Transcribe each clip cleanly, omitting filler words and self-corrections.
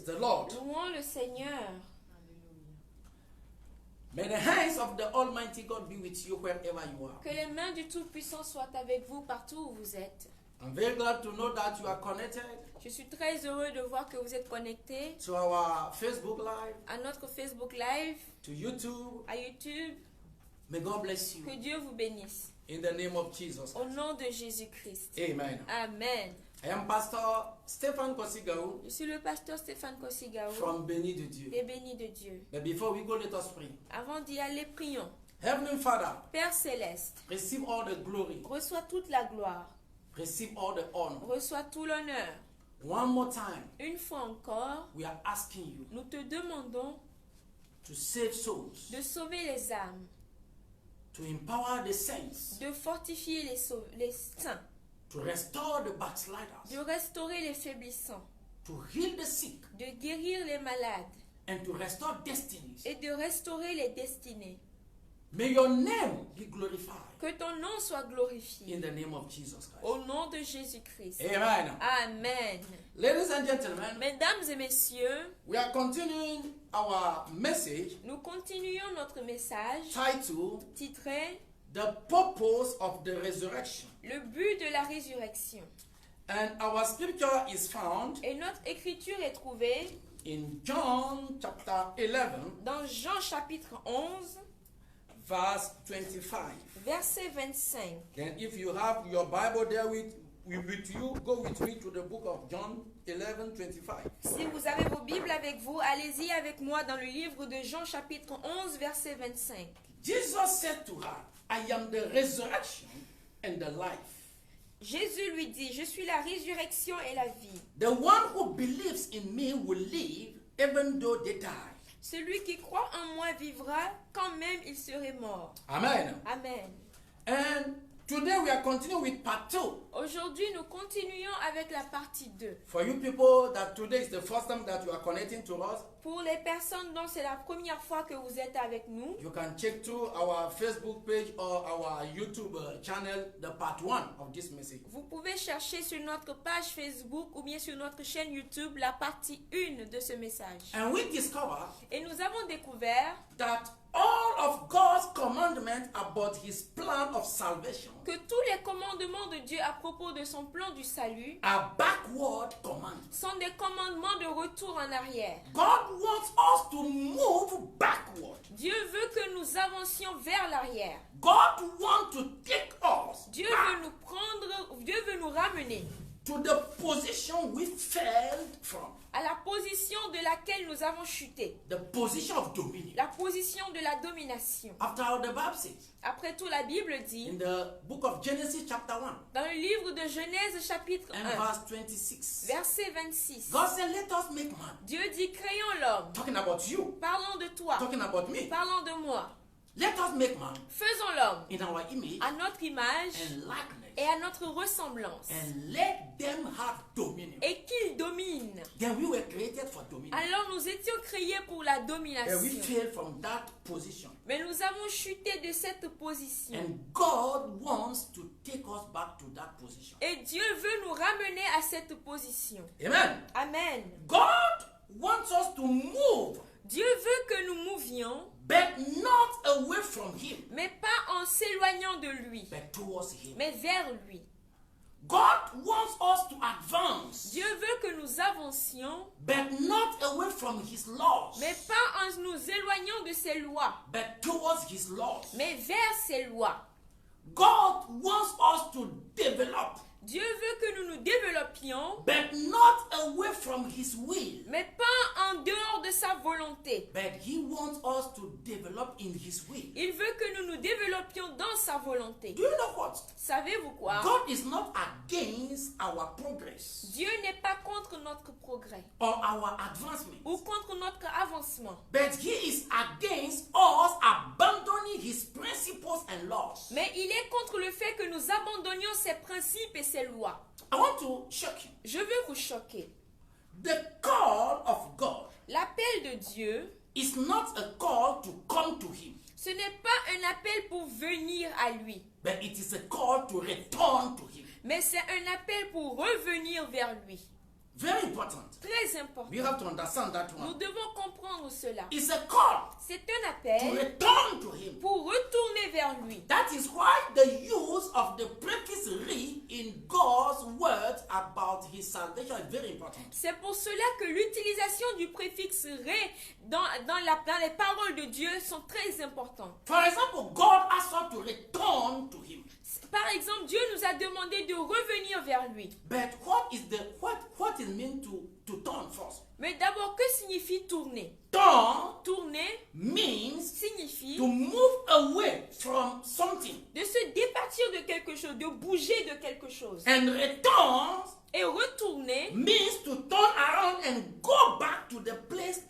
Praise the Lord. Louons le Seigneur. May the hands of the Almighty God be with you wherever you are. Que les mains du Tout-Puissant soient avec vous partout où vous êtes. I'm very glad to know that you are connected Je suis très heureux de voir que vous êtes connectés to our Facebook Live, à notre Facebook Live, to YouTube. à YouTube. May God bless you Que Dieu vous bénisse. in the name of Jesus. Au nom de Jésus-Christ. Amen. Amen. I am Pastor Stephen Kosigao Je suis le pasteur Stéphane Kosigao, from Béni de Dieu. des bénis de Dieu. But before we go, let us pray. Avant d'y aller, prions. Heavenly Father, Père céleste, receive all the glory, reçois toute la gloire, receive all the honor. reçois tout l'honneur. One more time, Une fois encore, we are asking you nous te demandons to save souls, de sauver les âmes, to empower the saints, de fortifier les saints, to restore the backsliders, de restaurer les faiblissants, to heal the sick, de guérir les malades and to restore destinies. et de restaurer les destinées. May your name be glorified Que ton nom soit glorifié. in the name of Jesus Christ. Au nom de Jésus-Christ. Amen. Amen. Ladies and gentlemen, Mesdames et messieurs, we are continuing our message nous continuons notre message titled titré The Purpose of the Resurrection. Le but de la résurrection. And our scripture is found Et notre écriture est trouvée in John chapter 11, dans Jean chapitre 11, verse 25. verset 25. Then if you have your Bible there with you, go with me to the book of John 11, 25. Si vous avez vos Bibles avec vous, allez-y avec moi dans le livre de Jean chapitre 11, verset 25. Jesus said to her, I am the resurrection and the life. Jésus lui dit, je suis la résurrection et la vie. The one who believes in me will live even though they die. Celui qui croit en moi vivra quand même il serait mort. Amen. Amen. And today we are continuing with part 2. Aujourd'hui, nous continuons avec la partie 2. For you people that today is the first time that you are connecting to us, Pour les personnes dont c'est la première fois que vous êtes avec nous, you can check through our Facebook page or our YouTube channel the part 1 of this message. vous pouvez chercher sur notre page Facebook ou bien sur notre chaîne YouTube la partie 1 de ce message. And we discover Et nous avons découvert that all of God's commandments about his plan of salvation que tous les commandements de Dieu à propos de son plan du salut are backward commands. sont des commandements de retour en arrière. God wants us to move backward. Dieu veut que nous avancions vers l'arrière. God wants to take us Dieu back veut nous prendre, Dieu veut nous ramener to the position we fell from, à la position de laquelle nous avons chuté, the position of dominion. la position de la domination. After all, the Bible says Après tout, la Bible dit, in the book of Genesis chapter 1 dans le livre de Genèse chapitre and 1, verse 26, verset 26, God said, let us make man. Dieu dit, créons l'homme. Talking about you, Parlons de toi, talking about me. parlons de moi. Let us make man Faisons l'homme in our image à notre image and likeness, et à notre ressemblance, and let them have dominion. et qu'il domine. Then we were created for dominion. Alors nous étions créés pour la And we domination. fell from that position. Mais nous avons chuté de cette position. And God wants to take us back to that position. Et Dieu veut nous ramener à cette position. Amen. Amen. God wants us to move, Dieu veut que nous mouvions, but not away from Him, mais pas en s'éloignant de lui, but towards Him. mais vers lui. God wants us to advance, Dieu veut que nous avancions, but not away from His laws, mais pas en nous éloignant de ses lois, but towards His laws. mais vers ses lois. God wants us to develop, Dieu veut que nous nous développions, but not away from His will, mais pas en dehors de sa volonté. but He wants us to develop in His will. Il veut que nous nous développions dans sa volonté. Do you know what? Savez-vous quoi? God is not against our progress Dieu n'est pas contre notre progrès or our advancement, ou contre notre avancement, but He is against us abandoning His principles and laws. mais il est contre le fait que nous abandonnions ses principes et ses lois. I want to shock you. Je veux vous choquer. The call of God L'appel de Dieu, is not a call to come to Him, ce n'est pas un appel pour venir à lui, but it is a call to return to Him. mais c'est un appel pour revenir vers lui. Very important. Très très important. We have to understand that Nous one. devons comprendre cela. It's a call C'est un to appel return to Him. pour retourner vers lui. That is why the use of the prefix re in God's word about His salvation is very important. C'est pour cela que l'utilisation du préfixe ré dans les paroles de Dieu sont très importantes. For example, God asked us to return to Him. Par exemple, Dieu nous a demandé de revenir vers lui. But what is mean to turn first? Mais d'abord, que signifie tourner? Turn Tourner means signifie to move away from something, de se départir de quelque chose, de bouger de quelque chose. and return Et retourner means to turn around and go back to the place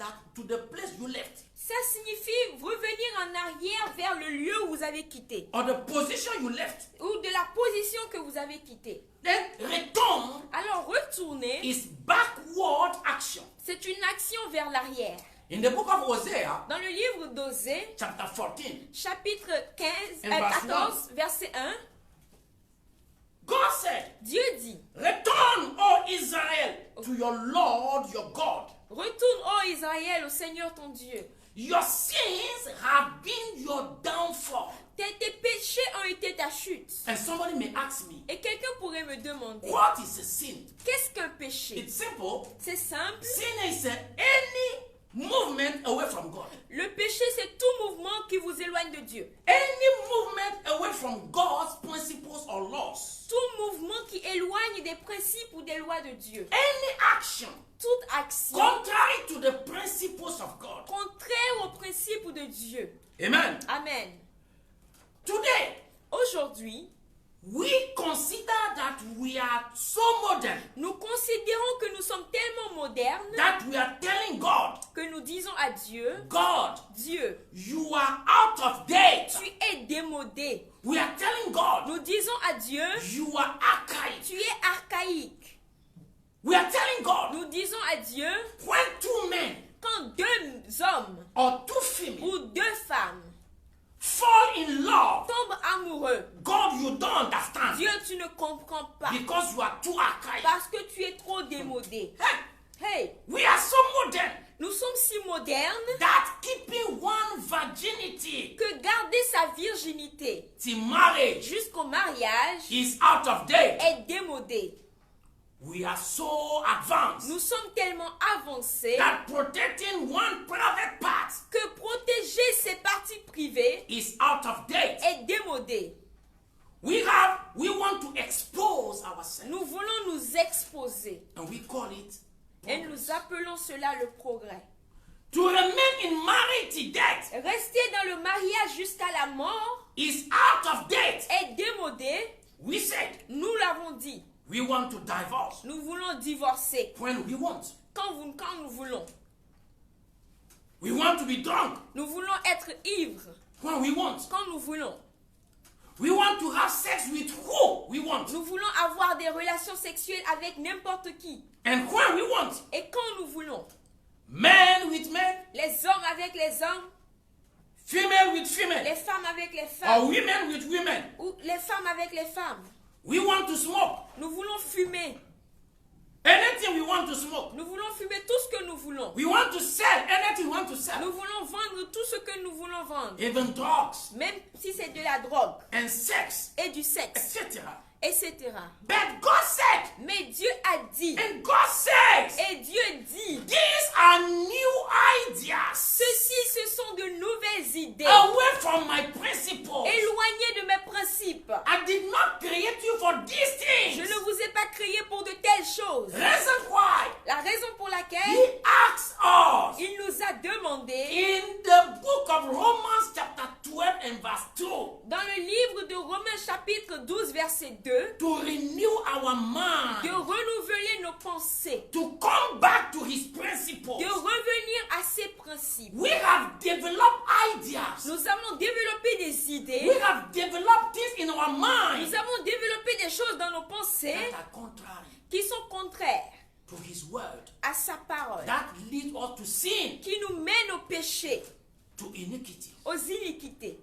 you left, ça signifie revenir en arrière vers le lieu où vous avez quitté or the position you left. ou de la position que vous avez quittée. Then return Alors retourner, is backward action. c'est une action vers l'arrière. In the book of Hosea, Dans le livre d'Osée, chapter 14, chapitre 15, And verse 14, verset 1, God said, Dieu dit, Return, O Israel, to your Lord your God. retourne, ô Israël, au Seigneur ton Dieu. Your sins have been your downfall. Tes péchés ont été ta chute. And somebody may ask me, Et quelqu'un pourrait me demander, what is a sin? qu'est-ce qu'un péché? It's simple. C'est simple. Sin is any movement away from God. Le péché, c'est tout mouvement qui vous éloigne de Dieu. Any movement away from God's principles or laws. Tout mouvement qui éloigne des principes ou des lois de Dieu. Any action Toute action contrary to the principles of God. contraire aux principes de Dieu. Amen. Amen. Today, Aujourd'hui, we consider that we are so modern nous considérons que nous sommes tellement modernes that we are telling God, que nous disons à Dieu, God, Dieu, you are out of date. tu es démodé. We are telling God, Nous disons à Dieu, you are archaic. tu es archaïque. We are telling God, Nous disons à Dieu, when two men quand deux hommes or two females ou deux femmes fall in love, tombent amoureux, God, you don't understand Dieu, tu ne comprends pas because you are too archaic. parce que tu es trop démodé. Hey, Hey, we are so modern nous sommes si modernes that keeping one virginity que garder sa virginité till marriage jusqu'au mariage is out of date. est démodé. We are so advanced Nous sommes tellement avancés that protecting one private part que protéger ses parties privées is out of date. est démodé. We want to expose ourselves, Nous voulons nous exposer and we call it et nous appelons cela le progrès. to remain in marriage till death Rester dans le mariage jusqu'à la mort is out of date. est démodé. We said Nous l'avons dit. we want to divorce Nous voulons divorcer when we want. quand nous voulons. We want to be drunk Nous voulons être ivres when we want. quand nous voulons. We want to have sex with who we want. Nous voulons avoir des relations sexuelles avec n'importe qui And when we want. et quand nous voulons. Men with men, Les hommes avec les hommes, female with female, les femmes avec les or femmes women with women. ou les femmes avec les femmes. We want to smoke. Nous voulons fumer. Anything we want to smoke. Nous voulons fumer tout ce que nous voulons. We want to sell anything we want to sell. Nous voulons vendre tout ce que nous voulons vendre. Even drugs Même si c'est de la drogue and sex, et du sexe, etc. etc. But God said, Mais Dieu a dit, and God says, et Dieu dit, these are new ideas ceci, ce sont de nouvelles idées, away from my principles. éloignées de mes principes. I did not create you for these Je things. ne vous ai pas créé pour de telles choses. Reason why La raison pour laquelle He asked us il nous a demandé, in the book of Romans chapter 12 and verse 2 dans le livre de Romains chapitre 12 verset 2, to renew our de mind, renouveler nos pensées, to come back to His principles. de revenir à ses principes. We have developed ideas. Nous avons développé des idées, We have developed things in our mind nous avons développé des choses dans nos pensées that are contrary qui sont contraires to His word, à sa parole, that lead us to sin, qui nous mènent au péché, to iniquity. aux iniquités.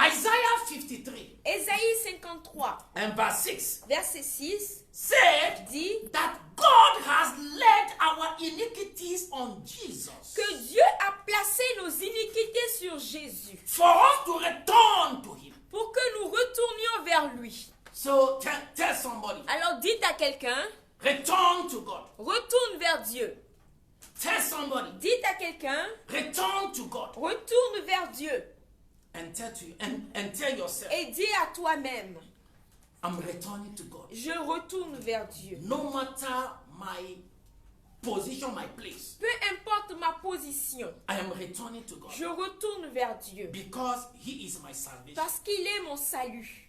Isaiah 53 Ésaïe 53, and verse 6 verset 6, said dit that God has led iniquities on Jesus. Que Dieu a placé nos iniquités sur Jésus. For us to return to Him. Pour que nous retournions vers lui. So tell somebody. Alors dites à quelqu'un, Return to God. retourne vers Dieu. Tell somebody. Dites à quelqu'un, Return to God. retourne vers Dieu. And tell yourself, Et dis à toi-même, I'm returning to God. je retourne vers Dieu. No matter my position, my place, Peu importe ma position, I am returning to God. je retourne vers Dieu. Because He is my salvation. Parce qu'il est mon salut.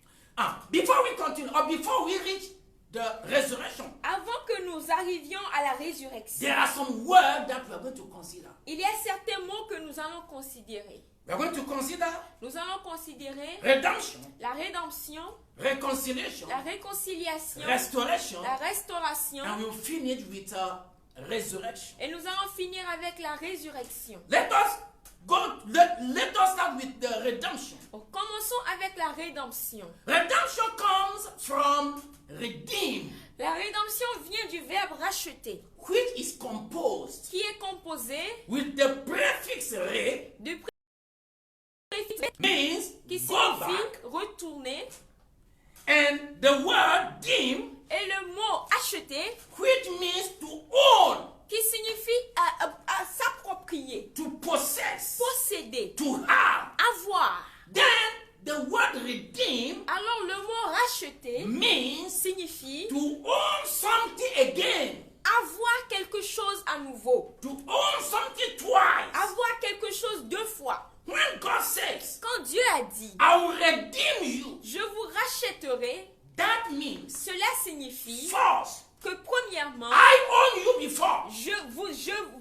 Before we continue, or before we reach the resurrection, Avant que nous arrivions à la résurrection, there are some words that we are going to consider. il y a certains mots que nous allons considérer. We are going to consider Nous allons considérer redemption, la rédemption, reconciliation, la réconciliation, restoration, la restauration, and we'll finish with resurrection. et nous allons finir avec la résurrection. Let us start with the redemption. Donc, commençons avec la rédemption. Redemption comes from redeem, La rédemption vient du verbe racheter, which is composed qui est composé with the prefix re, du préfixe means qui go back, signifie retourner, and the word dim, et le mot acheter which means to own, qui signifie à s'approprier, to possess, posséder, to have. avoir. Then the word redeem Alors le mot racheter means signifie to own something again, avoir quelque chose à nouveau, to own something twice. avoir quelque chose deux fois. When God says, Quand Dieu a dit, I will redeem you, je vous rachèterai, that means cela signifie first, que premièrement, I own you before,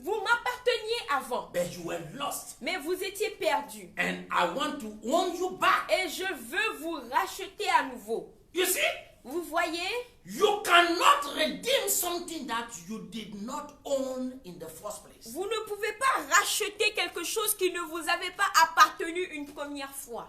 vous m'apparteniez avant, but you were lost, mais vous étiez perdu. and I want to own you back. Et je veux vous racheter à nouveau. You see, Vous voyez, you cannot redeem something that you did not own in the first place. vous ne pouvez pas racheter quelque chose qui ne vous avait pas appartenu une première fois.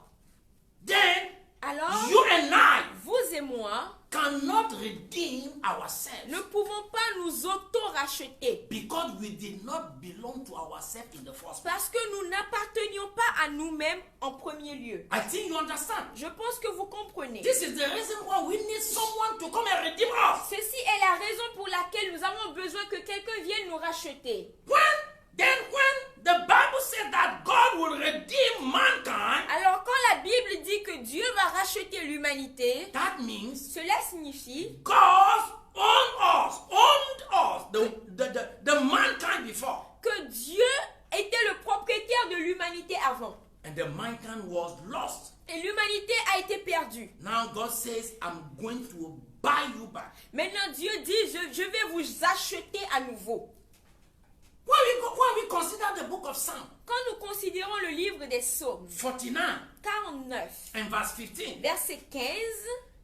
Then, Alors, you and I vous et moi cannot redeem ourselves ne pouvons pas nous auto-racheter because we did not belong to ourselves in the first place. parce que nous n'appartenions pas à nous-mêmes en premier lieu. I think you understand. Je pense que vous comprenez. This is the reason why we need someone to come and redeem us. Ceci est la raison pour laquelle nous avons besoin que quelqu'un vienne nous racheter. When the Bible said that God will redeem mankind, Alors quand la Bible dit que Dieu va racheter l'humanité, that means cela signifie God owned us, the mankind before. que Dieu était le propriétaire de l'humanité avant. And the mankind was lost. Et l'humanité a été perdue. Now God says, I'm going to buy you back. Maintenant Dieu dit, je vais vous acheter à nouveau. When we consider the book of Psalm Quand nous considérons le livre des Psaumes 49 49, and verse 15, verset 15,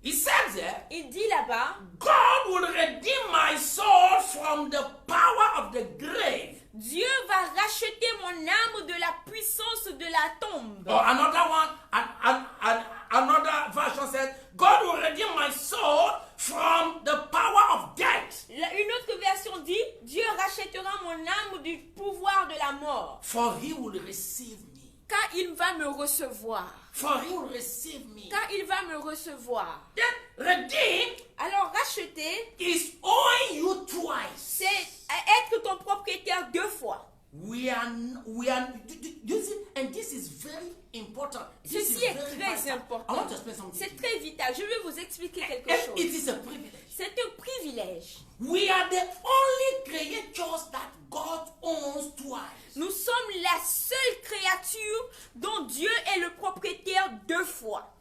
he says there, il dit là-bas, God will redeem my soul from the power of the grave. Dieu va racheter mon âme de la puissance de la tombe. Or another one, another version says, God will redeem my soul from the power of death. Une autre version dit, Dieu rachètera mon âme du pouvoir de la mort. For he will receive me. Car il va me recevoir. For he will receive me. Car il va me recevoir. Then redeem Alors racheter, is owing you twice. c'est être ton propriétaire deux fois. We are, you see, and this is very important. This Ceci is est very très vital. I important. want to explain something. C'est très vital. Je vais vous expliquer quelque And chose. it is a privilege. C'est un privilège. We are the only creatures that God owns twice. Nous sommes la seule créature dont Dieu est le propriétaire deux fois.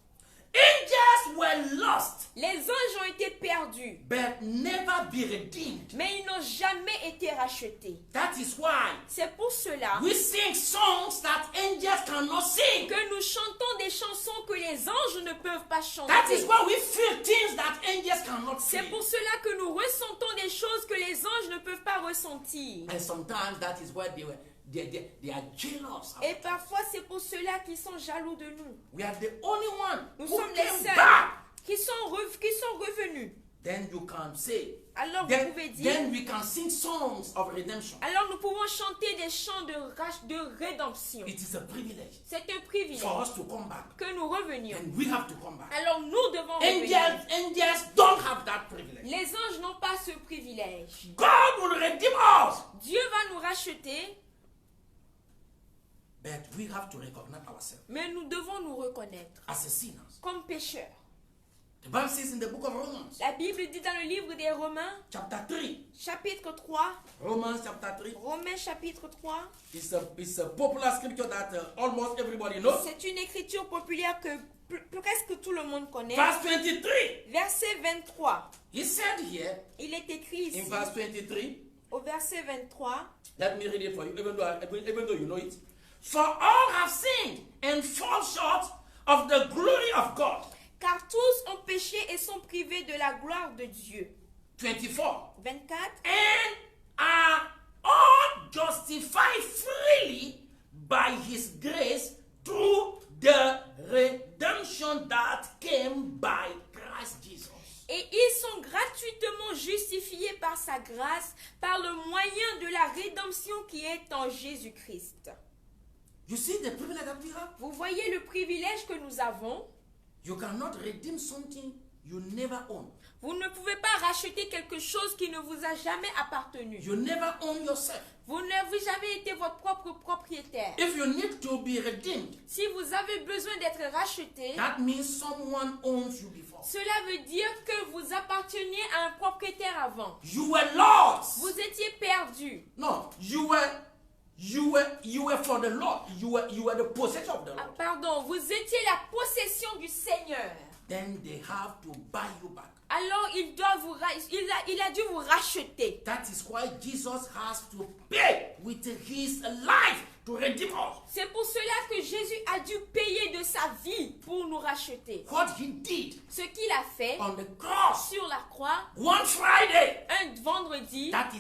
Angels were lost, Les anges ont été perdus, but never be redeemed. mais ils n'ont jamais été rachetés. That is why C'est pour cela we sing songs that angels cannot sing. que nous chantons des chansons que les anges ne peuvent pas chanter. That is why we feel things that angels cannot C'est feel. pour cela que nous ressentons des choses que les anges ne peuvent pas ressentir. And sometimes that is why they are jealous. Et parfois c'est pour cela qu'ils sont jaloux de nous. We are the only one Nous who sommes les came seuls back. qui sont revenus. then you can say, alors vous then, pouvez dire, then we can sing songs of redemption. alors nous pouvons chanter des chants de rédemption. It is a privilege C'est un privilège for us to come back. que nous revenions. And we have to come back. Alors nous devons revenir. Angels don't have that privilege. Les anges n'ont pas ce privilège. God will redeem us. Dieu va nous racheter, But we have to recognize ourselves mais nous devons nous reconnaître as a sinners. comme pécheurs. The Bible says in the book of Romans, La Bible dit dans le livre des Romains, chapter 3, chapitre 3, Romans chapter 3, Romains chapitre 3, it's a popular scripture that almost everybody knows. c'est une écriture populaire que presque tout le monde connaît. Verse 23, Verset 23, he said here, il est écrit in ici, verse 23, au verset 23, let me read it for you, even though you know it. For all have sinned and fall short of the glory of God. car tous ont péché et sont privés de la gloire de Dieu. 24. 24, And are all justified freely by his grace through the redemption that came by Christ Jesus. et ils sont gratuitement justifiés par sa grâce, par le moyen de la rédemption qui est en Jésus-Christ. You see the privilege that we have? Vous voyez le privilège que nous avons? You cannot redeem something you never own. Vous ne pouvez pas racheter quelque chose qui ne vous a jamais appartenu. You never own yourself. Vous n'avez jamais été votre propre propriétaire. If you need to be redeemed, Si vous avez besoin d'être racheté, that means someone owns you before. cela veut dire que vous apparteniez à un propriétaire avant. You were lost. Vous étiez perdu. No, you were for the Lord. You were the possession of the Ah, Lord. pardon, vous étiez la possession du Seigneur. Then they have to buy you back. Alors il a dû vous racheter. That is why Jesus has to pay with his life to redeem us. C'est pour cela que Jésus a dû payer de sa vie pour nous racheter. What he did Ce qu'il a fait on the cross sur la croix, one Friday, un vendredi, that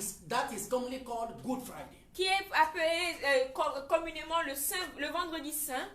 is commonly called Good Friday. qui est appelé communément le vendredi saint.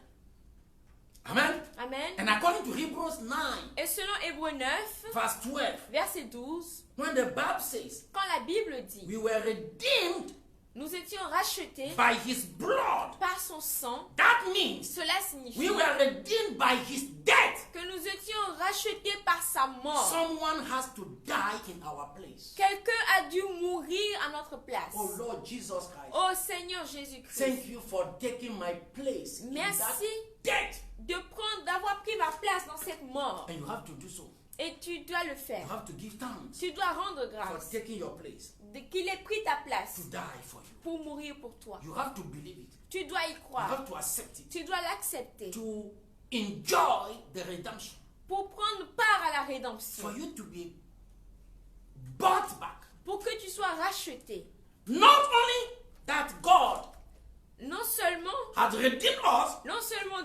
Amen. Amen. And according to Hebrews 9, Et selon Hébreux 9, verse 12, verset 12, when the Bible says quand la Bible dit, we were redeemed nous étions rachetés by his blood, par son sang, that means cela signifie we were redeemed by his death. que nous étions rachetés par sa mort. Someone has to die in our place. Quelqu'un a dû mourir à notre place. Oh Lord Jesus Christ, Oh Seigneur Jésus-Christ, thank you for taking my place in that merci death. d'avoir pris ma place dans cette mort. And you have to do so. Et tu dois le You faire. have to give thanks Tu dois rendre for grâce taking your place qu'il ait pris ta to place die for you. pour mourir pour toi. You have to believe it. Tu dois y You croire. have to accept it. Tu dois l'accepter To enjoy the redemption. pour prendre part à la rédemption. For you to be bought back. Pour que tu sois racheté. Not only that God Non seulement had redeemed us,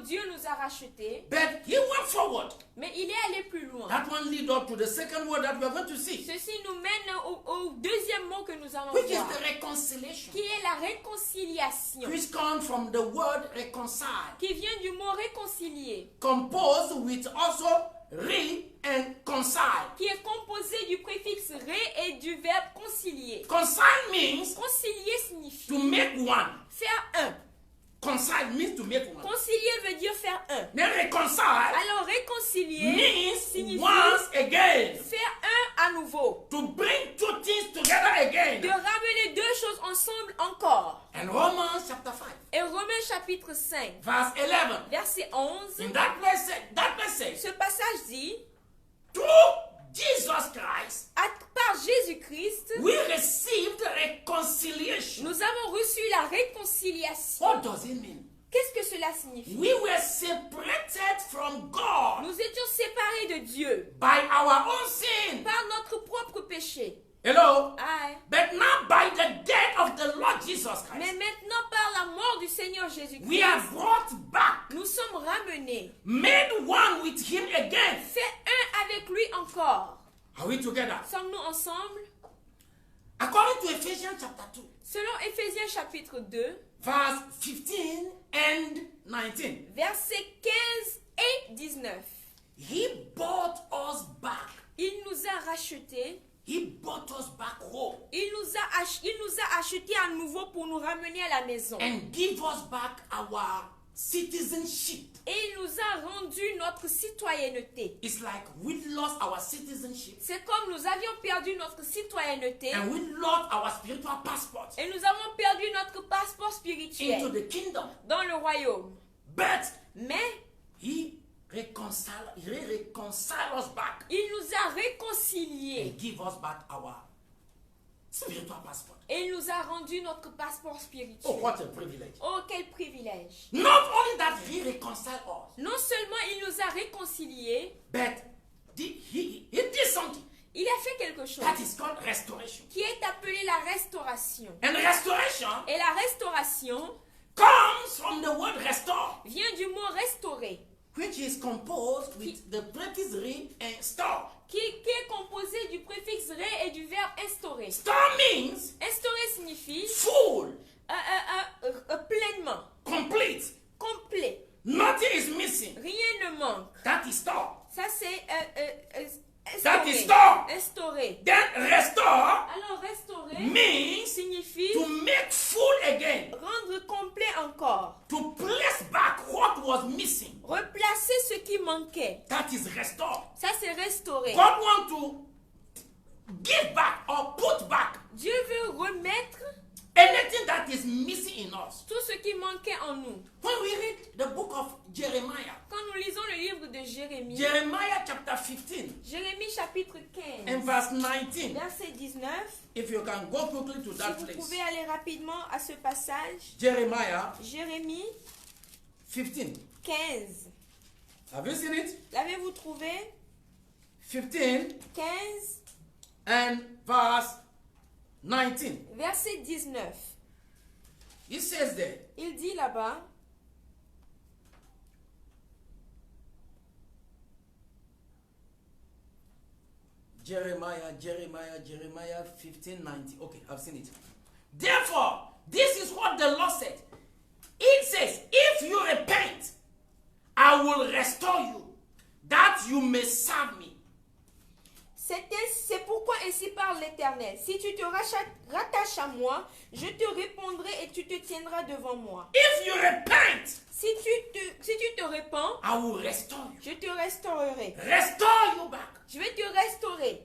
Dieu nous a rachetés, but he went forward. mais il est allé plus loin. That one leads up to the second word that we are going to see, Ceci nous mène au deuxième mot que nous allons which is voir, the reconciliation, qui est la réconciliation, which comes from the word reconcile, qui vient du mot réconcilier, composed with also re and concile. qui est composé du préfixe ré et du verbe concilier. Concile means Concilier signifie to make one. faire un. Concile means to make one. Concilier veut dire faire un. Then reconcile Alors réconcilier means signifie once again. faire un à nouveau. To bring two things together again. De ramener deux choses ensemble encore. And Romans chapter 5, Et Romains chapitre 5, verse 11. verset 11, In that place says, ce passage dit, through Jesus Christ, par Jésus-Christ, we received reconciliation. nous avons reçu la réconciliation. What does it mean? Qu'est-ce que cela signifie? We were separated from God Nous étions séparés de Dieu by our own sin. par notre propre péché. Hello? Aïe. But not by the death of the Lord Jesus Mais Christ. maintenant, par la mort du Seigneur We Jésus-Christ, are brought back, nous sommes ramenés, made one with Him again. fait un avec lui encore. Are we together? Sommes-nous ensemble? According to Ephesians chapter 2, Selon Éphésiens chapitre 2, verse 15 and 19, versets 15 et 19, He brought us back Il nous a rachetés. He brought us back home Il nous a achetés à nouveau pour nous ramener à la maison. and give us back our citizenship. Et il nous a rendu notre citoyenneté. It's like we lost our citizenship C'est comme nous avions perdu notre citoyenneté and we lost our spiritual passport et nous avons perdu notre passeport into spirituel the kingdom. dans le royaume. But Mais he reconciled us back il nous a réconciliés and give us back our spiritual passport. et il nous a rendu notre passeport Oh, spirituel. what a privilege. Oh, quel privilège! Not only that he reconciled us, Non seulement il nous a réconciliés, but he did something il a fait quelque chose that is called restoration. qui est appelé la restauration. And restoration Et la restauration comes from the word restore, vient du mot restaurer, which is composed with the prefix re and store. qui est composé du préfixe ré et du verbe instaurer. Store means Instaurer signifie full, pleinement, complete. complet. Nothing is missing. Rien ne manque. That is store. Ça c'est That is instaurer. store. Instaurer. Then restore Alors restaurer means signifie to make full again, rendre complet encore. to place back what was missing. Replacer ce qui manquait. That is restore. Ça c'est restaurer. God wants to give back or put back Dieu veut remettre anything that is missing in us. tout ce qui manquait en nous. When we read the book of Jeremiah, Quand nous lisons le livre de Jérémie, Jeremiah chapter 15 Jérémie chapitre 15, and verse 19, verset 19, if you can go quickly to si that vous place. pouvez aller rapidement à ce passage, Jeremiah Jérémie 15. 15. Have you seen it? L'avez-vous trouvé? 15 15, and verse 19. verset 19. It says there, Il dit là-bas, Jeremiah 15, 19. Okay, I've seen it. Therefore, this is what the Lord said. It says, if you repent, I will restore you, that you may serve me. c'est pourquoi ainsi parle l'Éternel. Si tu te rattaches à moi, je te répondrai et tu te tiendras devant moi. If you repent, Si tu te répands, I will restore you. je te restaurerai. Restore you back. Je vais te restaurer.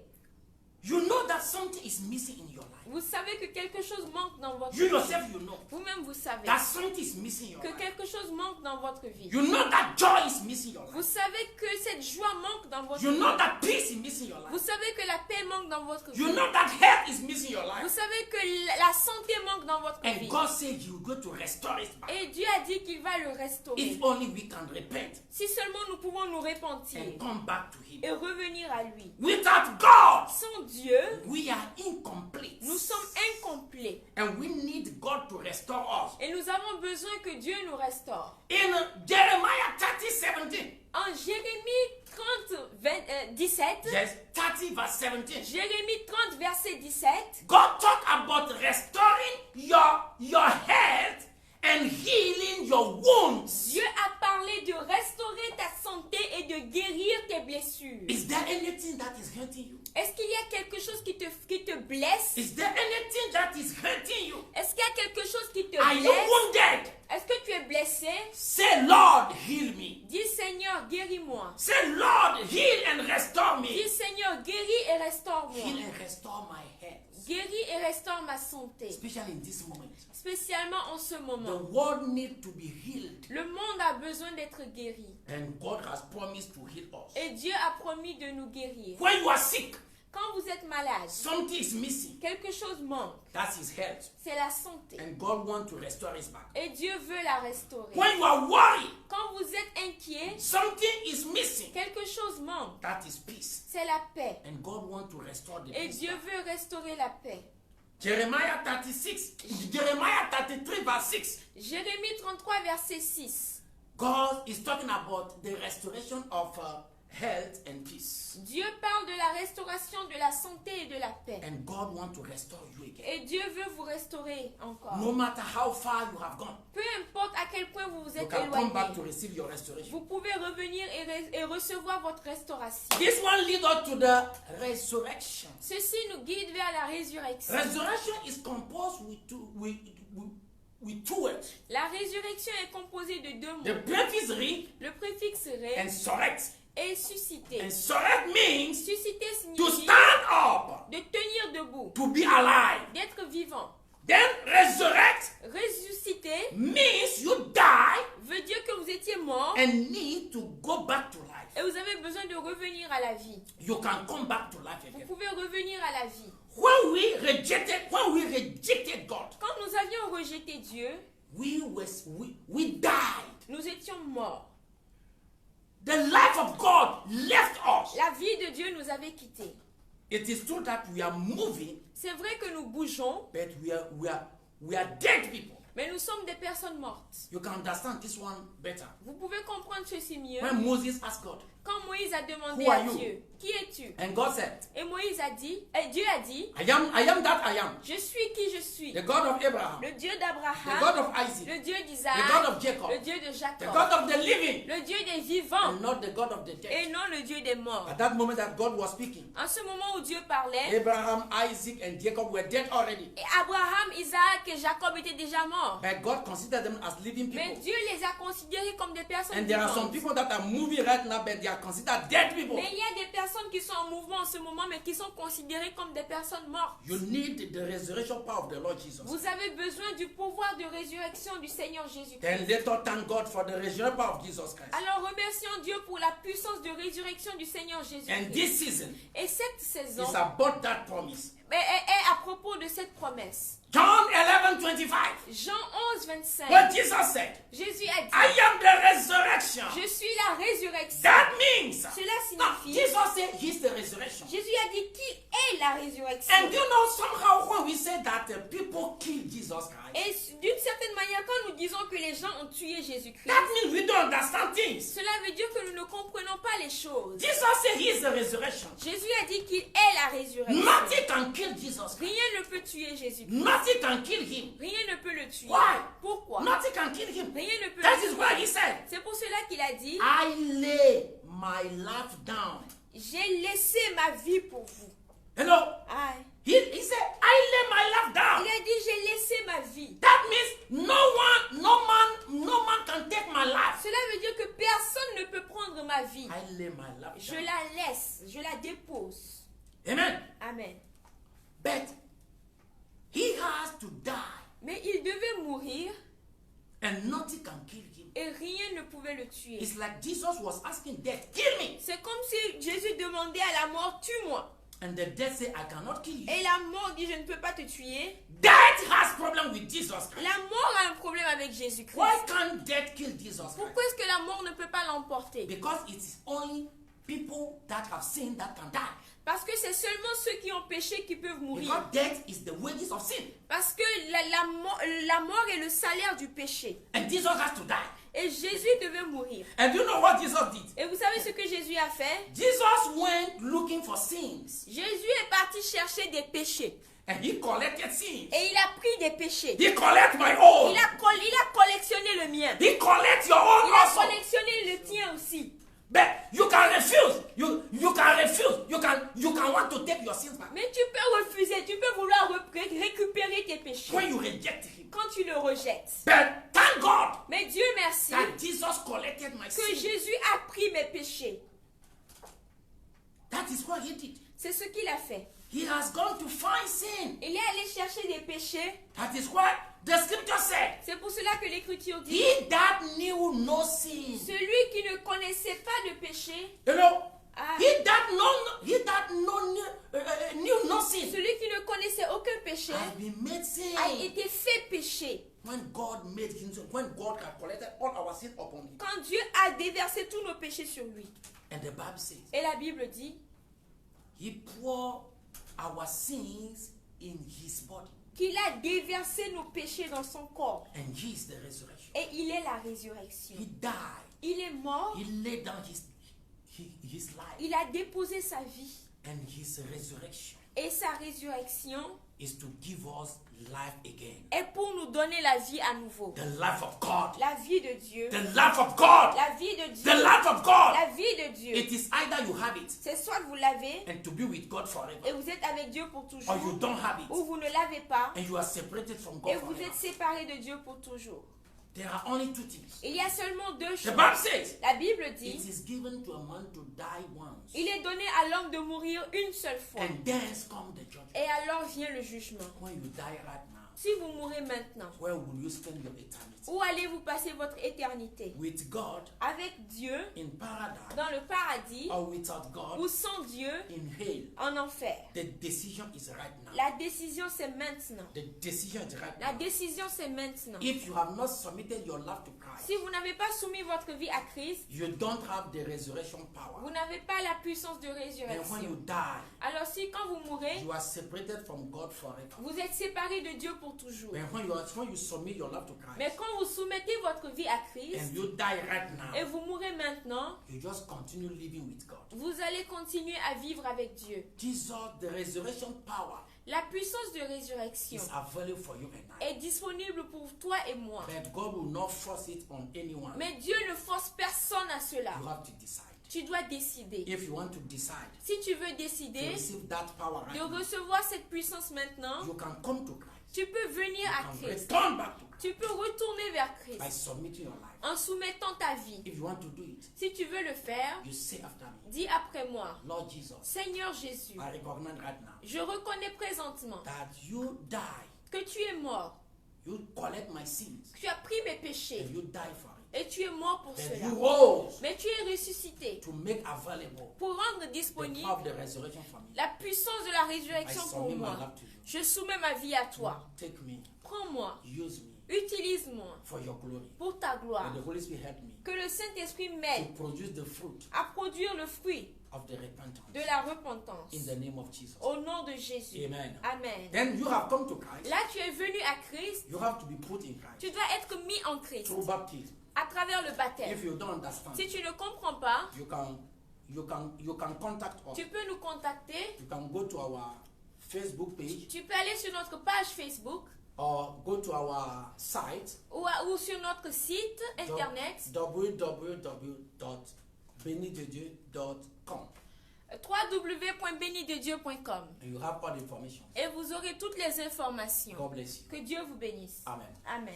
You know that something is missing in your life. Vous savez que quelque chose manque dans votre You vie. yourself, you know Vous-même, vous savez that something is missing in your que life. quelque chose manque dans votre vie. You know that joy is missing in your Vous life. savez que cette joie manque dans votre You vie. know that peace is missing in your Vous life. savez que la paix manque dans votre vie. You know that health is missing in your Vous life. savez que la santé manque dans votre And vie. God said you're going to restore it back. Et Dieu a dit qu'il va le restaurer. If only we can repent Si seulement nous pouvons nous repentir and come back to Him. et revenir à lui. Without God, Sans Dieu, we are incomplete. nous sommes incomplets. And we need God to restore us. Et nous avons besoin que Dieu nous restaure. In Jeremiah 30, 17, En Jérémie 30, 17, yes, 30 verse 17, Jérémie 30, verset 17, God talk about restoring your health and healing your wounds. Dieu a parlé de restaurer ta santé et de guérir tes blessures. Is there anything that is hurting you? Est-ce qu'il y a quelque chose qui te blesse? Is there anything that is hurting you? Est-ce qu'il y a quelque chose qui te Are you blesse? wounded? Est-ce que tu es blessé? Say, Lord, heal me. Dis Seigneur, guéris-moi. Say, Lord, heal and restore me. Dis Seigneur, guéris et restaure-moi. Heal and restore my health. Guéris et restaure ma santé. Especially in this moment. Spécialement en ce The moment. world needs to be healed. Le monde a besoin d'être guéri. And God has promised to heal us. Et Dieu a promis de nous guérir. When you are sick, Quand vous êtes malade, something is missing. quelque chose manque. That's his health. C'est la santé. And God wants to restore it back. Et Dieu veut la restaurer. When you are worried, Quand vous êtes inquiet, something is missing. quelque chose manque. That is peace. C'est la paix. And God wants to restore the Et peace. Dieu veut restaurer la paix. Jeremiah 33 verse 6. Jérémie 33, verset 6. God is talking about the restoration of health and peace. Dieu parle de la restauration de la santé et de la paix. And God wants to restore you again. Et Dieu veut vous restaurer restaurer encore. No matter how far you have gone, Peu importe à quel point vous vous you êtes can come back to éloigné, receive your restoration. vous pouvez revenir et recevoir votre restauration. This one leads us to the resurrection. Ceci nous guide vers la résurrection. Resurrection is composed with two words. La résurrection est composée de deux mots. The preface re Le préfixe and ré surrect. est suscité. And surrect means Susciter to signifie stand up, de tenir debout, to be alive. d'être vivant. Then resurrect Ressusciter means you die veut dire que vous étiez mort and need to go back to life. et vous avez besoin de revenir à la vie. You can come back to life Vous again. pouvez revenir à la vie. When we rejected God, Quand nous avions rejeté Dieu, we died. nous étions morts. The life of God left us. La vie de Dieu nous avait quittés. It is true that we are moving, C'est vrai que nous bougeons, but we are dead people. mais nous sommes des personnes mortes. You can understand this one better. Vous pouvez comprendre ceci mieux. When Moses asked God, Quand Moïse a demandé Who à are you? Dieu, qui es-tu? and God said, Et Moïse a dit, et Dieu a dit, I am that I am, je suis qui je suis. the God of Abraham, Le Dieu the d'Abraham, God of Isaac, le Dieu the d'Isaac, God of Jacob, le Dieu de the Jacob, God of the living, le Dieu des vivants and not the God of the dead. et non le Dieu des morts. At that moment that God was speaking, En ce moment où Dieu parlait, Abraham, Isaac, and Jacob were dead already. et Abraham, Isaac et Jacob étaient déjà morts. But God considered them as living Mais people. Dieu les a considérés comme des personnes And there are some vivantes. people that are moving right now, but they are considered dead people. Mais il y a des personnes qui sont en mouvement en ce moment, mais qui sont considérées comme des personnes mortes. You need the resurrection power of the Lord Jesus. Vous avez besoin du pouvoir de résurrection du Seigneur Then Jésus-Christ. let us thank God for the resurrection power of Jesus Christ. Alors remercions Dieu pour la puissance de résurrection du Seigneur And Jésus-Christ. this season Et cette saison is about that promise. est à propos de cette promesse. John 11:25. Jean 11, 25. What Jesus said, Jésus a I dit, am the resurrection. je suis la résurrection. That means, Cela now, signifie, Jesus said he's the resurrection. Jésus a dit qui est la résurrection. And you know, somehow when we say that people kill Jesus Christ, Et d'une certaine manière, quand nous disons que les gens ont tué Jésus-Christ, that means we don't understand things. cela veut dire que nous ne comprenons pas les choses. Jesus said he is the resurrection. Jésus a dit qu'il est la résurrection. Nothing can kill Jesus Christ. Rien ne peut tuer Jésus-Christ. Nothing can kill him. Rien ne peut le tuer. Why? Pourquoi? Nothing can kill him. Rien ne peut That le is why he tuer. said, C'est pour cela qu'il a dit, I lay my life down. j'ai laissé ma vie pour vous. You know, Aïe. he said, I lay my life down. Il a dit, j'ai laissé ma vie. That means no man can take my life. Cela veut dire que personne ne peut prendre ma vie. I lay my life Je down. la laisse, je la dépose. Amen. Amen. But he has to die, Mais il devait mourir and nothing can kill him. et rien ne pouvait le tuer. It's like Jesus was asking death, kill me. C'est comme si Jésus demandait à la mort, tue-moi. And the death said, I cannot kill you. Et la mort dit, je ne peux pas te tuer. Death has problem with Jesus Christ. La mort a un problème avec Jésus-Christ. Why can't death kill Jesus Christ? Pourquoi est-ce que la mort ne peut pas l'emporter? Because it is only people that have sinned that can die. Parce que c'est seulement ceux qui ont péché qui peuvent mourir. Because death is the wages of sin. Parce que la mort est le salaire du péché. And Jesus has to die. Et Jésus devait mourir. And you know what Jesus did? Et vous savez ce que Jésus a fait? Jesus went looking for sins. Jésus est parti chercher des péchés. And he collected sins. Et il a pris des péchés. He collect my own. Il a collectionné le mien. He collect your own Il a also. collectionné le tien aussi. But you can refuse. You can refuse. You can want to take your sins back. Mais tu peux refuser, tu peux vouloir récupérer tes péchés When you reject him. quand tu le rejettes. But thank God Mais Dieu merci that Jesus collected my que sins. Jésus a pris mes péchés. That is what he did. C'est ce qu'il a fait. He has gone to find sin. Il est allé chercher des péchés. That is what the scripture said. C'est pour cela que l'Écriture dit, He that knew no sin. celui qui ne connaissait pas de péché, You know, ah, he that knew no sin celui qui ne connaissait aucun péché, has been made sin. a été fait péché. When God made him, when God had collected all our sins upon him. Quand Dieu a déversé tous nos péchés sur lui. And the Bible says, Et la Bible dit he poured our sins in his body. qu'il a déversé nos péchés dans son corps. And he is the resurrection. Et il est la résurrection. He died. Il est mort. He laid down his life. Il a déposé sa vie. And his resurrection Et sa résurrection is to give us life again. est pour nous donner la vie à nouveau. The life of God. La vie de Dieu. The life of God. La vie de Dieu. The life of God. La vie de Dieu. It is either you have it C'est soit vous l'avez and to be with God forever, et vous êtes avec Dieu pour or toujours, you don't have it ou vous ne l'avez pas and you are separated from et God vous forever. êtes séparés de Dieu pour toujours. There are only two things. Il y a seulement deux The choses. Bible says La Bible it dit, is given to a man to die once, il est donné à l'homme de mourir une seule fois. and thence come the judgment. Et alors vient le jugement. When you die right now, Si vous mourrez maintenant, where will you spend your eternity? où allez-vous passer votre éternité? With God Avec Dieu in paradise, dans le paradis or without God ou sans Dieu in hell? en enfer? The decision is right now. La décision c'est maintenant. The decision is right La now. décision c'est maintenant. If you have not submitted your life to Christ, Si vous n'avez pas soumis votre vie à Christ, you don't have the resurrection vous power. n'avez pas la puissance de And when résurrection. you die, Alors si quand vous mourrez, you are separated from God forever. vous êtes séparés de Dieu pour toujours. And when you submit your life to Mais Christ quand vous soumettez votre vie à Christ and you die right et now, vous mourrez maintenant, you just continue living with God. vous allez continuer à vivre avec Dieu. Jesus, the resurrection power La puissance de résurrection is available for you and I. est disponible pour toi et moi. But God will not force it on anyone. Mais Dieu ne force personne à cela. You have to decide. Tu dois décider. If you want to decide Si tu veux to décider receive that power right de now, recevoir cette puissance maintenant, you can come to Christ. tu peux venir à You can Christ. return back to Christ Tu peux retourner vers by Christ submitting your life. en soumettant ta vie. If you want to do it, Si tu veux le faire, you say after me, dis après moi, Lord Jesus, Seigneur Jésus, I recognize right now je reconnais présentement that you die, que tu es mort, you collect my sins, que tu as pris mes péchés and you die for it. et tu es mort pour Then cela. you rose Mais tu es ressuscité to make available pour rendre the disponible power of the resurrection for me. la puissance de la I résurrection pour submit my moi. life to you. Je soumets ma vie à toi. Take me, Prends-moi, use me utilise-moi for your glory. pour ta And gloire. the Holy Spirit help me Que le Saint-Esprit to m'aide produce the fruit à produire le fruit of the repentance de la repentance. in the name of Jesus. Au nom de Jésus. Amen. Amen. Then you have come to Christ. Là, tu es venu à Christ. You have to be put in Christ Tu dois être mis en Christ through baptism. à travers le baptême. If you don't understand, Si tu ne comprends pas, you can contact us. tu peux nous contacter. You can go to our Facebook page Tu peux aller sur notre page Facebook or go to our site ou sur notre site internet www.benidedieu.com www.benidedieu.com and you have all the information. et vous aurez toutes les informations. God bless you. Que Dieu vous bénisse. Amen. Amen.